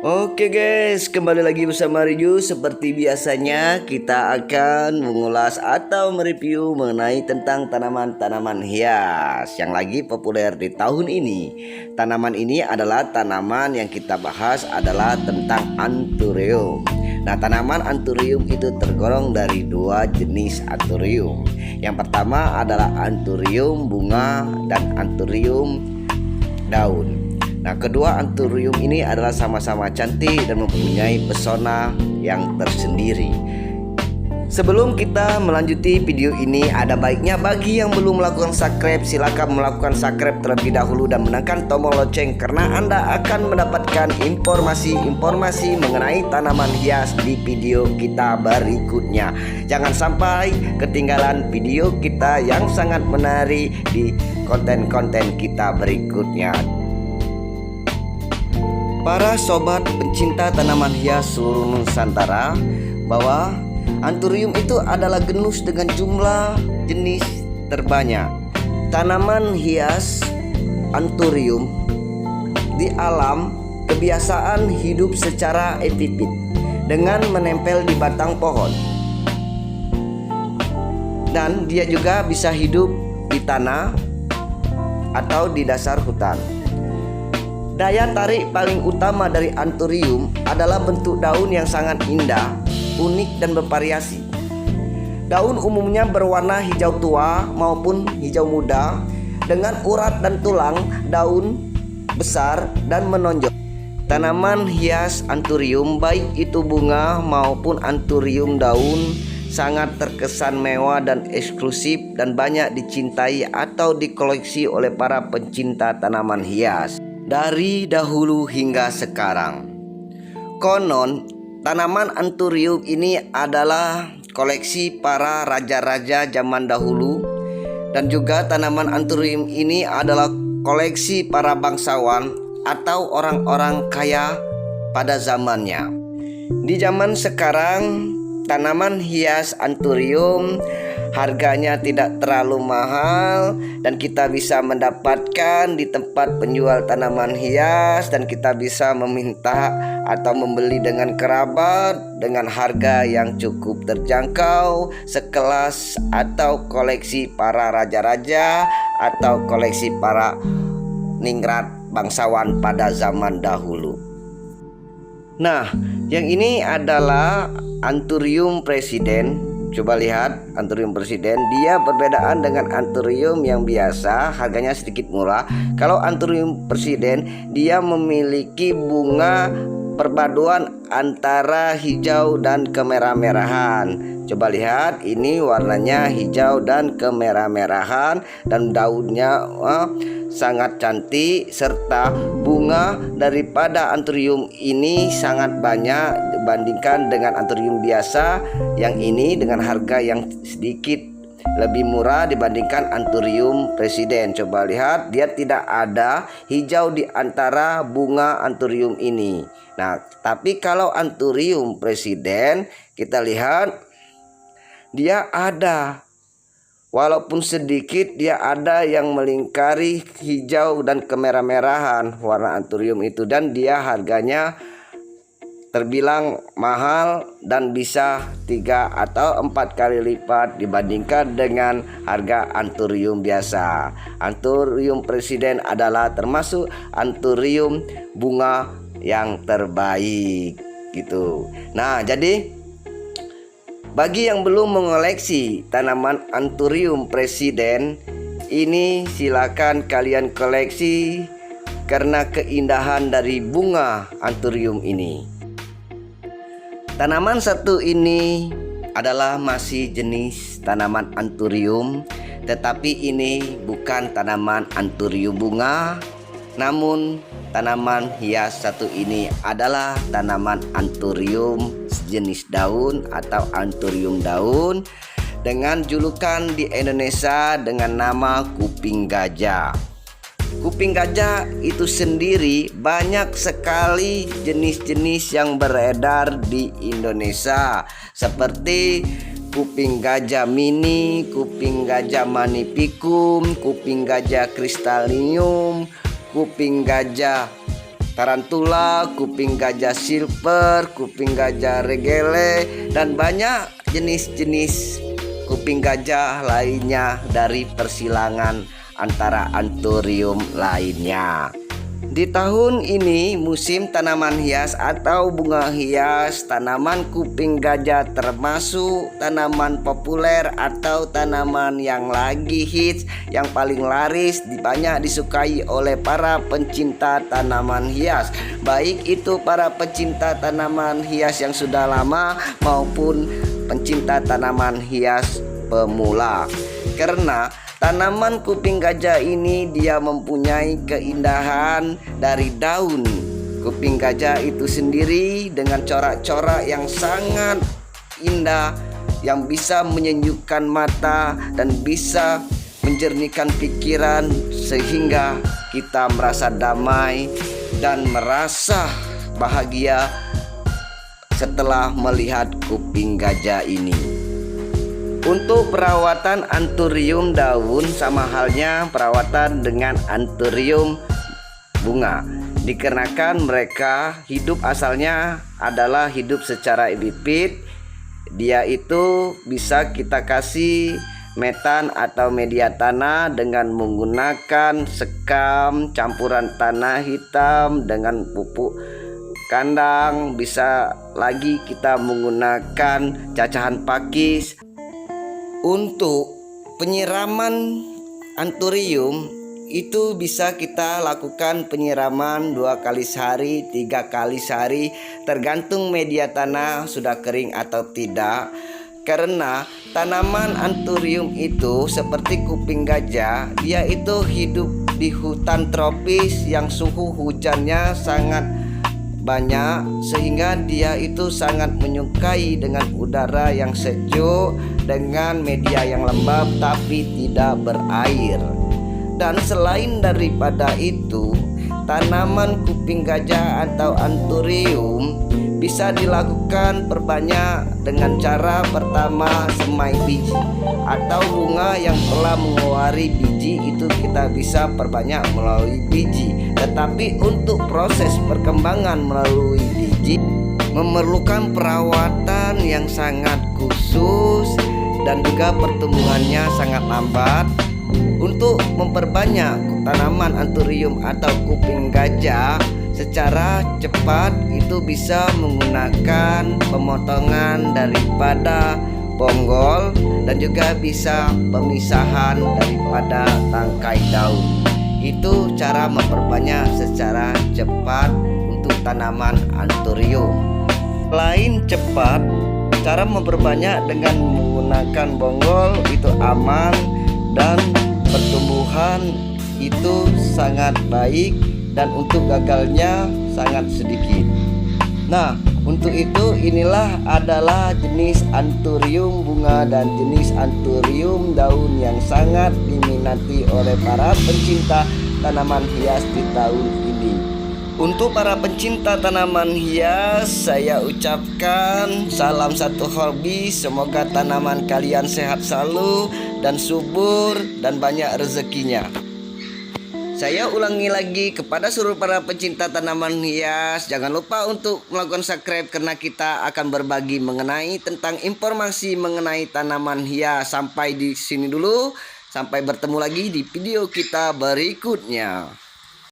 Oke guys, kembali lagi bersama Riju. Seperti biasanya kita akan mengulas atau mereview mengenai tentang tanaman-tanaman hias yang lagi populer di tahun ini. Tanaman ini adalah tanaman yang kita bahas adalah tentang anthurium. Nah, tanaman anthurium itu tergolong dari dua jenis anthurium. Yang pertama adalah anthurium bunga dan anthurium daun. Nah, kedua anthurium ini adalah sama-sama cantik dan mempunyai pesona yang tersendiri. Sebelum kita melanjuti video ini, ada baiknya bagi yang belum melakukan subscribe, silakan melakukan subscribe terlebih dahulu dan menekan tombol lonceng, karena Anda akan mendapatkan informasi-informasi mengenai tanaman hias di video kita berikutnya. Jangan sampai ketinggalan video kita yang sangat menarik di konten-konten kita berikutnya. Para sobat pencinta tanaman hias seluruh Nusantara, bahwa anthurium itu adalah genus dengan jumlah jenis terbanyak. Tanaman hias anthurium di alam kebiasaan hidup secara epifit dengan menempel di batang pohon, dan dia juga bisa hidup di tanah atau di dasar hutan. Daya tarik paling utama dari anthurium adalah bentuk daun yang sangat indah, unik dan bervariasi. Daun umumnya berwarna hijau tua maupun hijau muda dengan urat dan tulang daun besar dan menonjol. Tanaman hias anthurium, baik itu bunga maupun anthurium daun, sangat terkesan mewah dan eksklusif dan banyak dicintai atau dikoleksi oleh para pencinta tanaman hias dari dahulu hingga sekarang. Konon, tanaman anthurium ini adalah koleksi para raja-raja zaman dahulu, dan juga tanaman anthurium ini adalah koleksi para bangsawan atau orang-orang kaya pada zamannya. Di zaman sekarang, tanaman hias anthurium harganya tidak terlalu mahal dan kita bisa mendapatkan di tempat penjual tanaman hias, dan kita bisa meminta atau membeli dengan kerabat dengan harga yang cukup terjangkau, sekelas atau koleksi para raja-raja atau koleksi para ningrat bangsawan pada zaman dahulu. Nah, yang ini adalah anthurium presiden. Coba lihat anthurium presiden, dia perbedaan dengan anthurium yang biasa, harganya sedikit murah. Kalau anthurium presiden, dia memiliki bunga perpaduan antara hijau dan kemerah-merahan. Coba lihat, ini warnanya hijau dan kemerah-merahan, dan daunnya sangat cantik, serta bunga daripada anthurium ini sangat banyak dibandingkan dengan anthurium biasa. Yang ini dengan harga yang sedikit lebih murah dibandingkan anthurium presiden. Coba lihat, dia tidak ada hijau di antara bunga anthurium ini. Nah, tapi kalau anthurium presiden, kita lihat dia ada, walaupun sedikit, dia ada yang melingkari hijau dan kemerah-merahan warna anthurium itu, dan dia harganya terbilang mahal dan bisa 3 atau 4 kali lipat dibandingkan dengan harga anthurium biasa. Anthurium presiden adalah termasuk anthurium bunga yang terbaik gitu. Nah, jadi bagi yang belum mengoleksi tanaman anthurium presiden ini, silakan kalian koleksi karena keindahan dari bunga anthurium ini. Tanaman satu ini adalah masih jenis tanaman anthurium, tetapi ini bukan tanaman anthurium bunga, namun tanaman hias satu ini adalah tanaman anthurium jenis daun atau anthurium daun dengan julukan di Indonesia dengan nama kuping gajah. Kuping gajah itu sendiri banyak sekali jenis-jenis yang beredar di Indonesia, seperti kuping gajah mini, kuping gajah magnificum, kuping gajah crystallinum, kuping gajah tarantula, kuping gajah silver, kuping gajah regele, dan banyak jenis-jenis kuping gajah lainnya dari persilangan antara anthurium lainnya. Di tahun ini musim tanaman hias atau bunga hias, tanaman kuping gajah termasuk tanaman populer atau tanaman yang lagi hits, yang paling laris, banyak disukai oleh para pencinta tanaman hias, baik itu para pencinta tanaman hias yang sudah lama maupun pencinta tanaman hias pemula. Karena tanaman kuping gajah ini dia mempunyai keindahan dari daun kuping gajah itu sendiri dengan corak-corak yang sangat indah, yang bisa menyejukkan mata dan bisa menjernihkan pikiran, sehingga kita merasa damai dan merasa bahagia setelah melihat kuping gajah ini. Untuk perawatan anthurium daun sama halnya perawatan dengan anthurium bunga, dikarenakan mereka hidup asalnya adalah hidup secara epifit. Dia itu bisa kita kasih metan atau media tanah dengan menggunakan sekam campuran tanah hitam dengan pupuk kandang. Bisa lagi kita menggunakan cacahan pakis. Untuk penyiraman anthurium itu bisa kita lakukan penyiraman 2 kali sehari, 3 kali sehari, tergantung media tanah sudah kering atau tidak. Karena tanaman anthurium itu seperti kuping gajah, dia itu hidup di hutan tropis yang suhu hujannya sangat banyak, sehingga dia itu sangat menyukai dengan udara yang sejuk, dengan media yang lembab tapi tidak berair. Dan selain daripada itu, tanaman kuping gajah atau anthurium bisa dilakukan perbanyak dengan cara pertama semai biji, atau bunga yang telah mengeluarkan biji itu kita bisa perbanyak melalui biji. Tetapi untuk proses perkembangan melalui biji memerlukan perawatan yang sangat khusus dan juga pertumbuhannya sangat lambat. Untuk memperbanyak tanaman anthurium atau kuping gajah secara cepat itu bisa menggunakan pemotongan daripada bonggol dan juga bisa pemisahan daripada tangkai daun. Itu cara memperbanyak secara cepat untuk tanaman anthurium. Selain cepat, cara memperbanyak dengan menggunakan bonggol itu aman dan pertumbuhan itu sangat baik, dan untuk gagalnya sangat sedikit. Nah, untuk itu inilah adalah jenis anthurium bunga dan jenis anthurium daun yang sangat diminati oleh para pencinta tanaman hias di tahun ini. Untuk para pencinta tanaman hias, saya ucapkan salam satu hobi. Semoga tanaman kalian sehat selalu dan subur dan banyak rezekinya. Saya ulangi lagi kepada seluruh para pencinta tanaman hias, jangan lupa untuk melakukan subscribe karena kita akan berbagi mengenai tentang informasi mengenai tanaman hias. Sampai di sini dulu, sampai bertemu lagi di video kita berikutnya.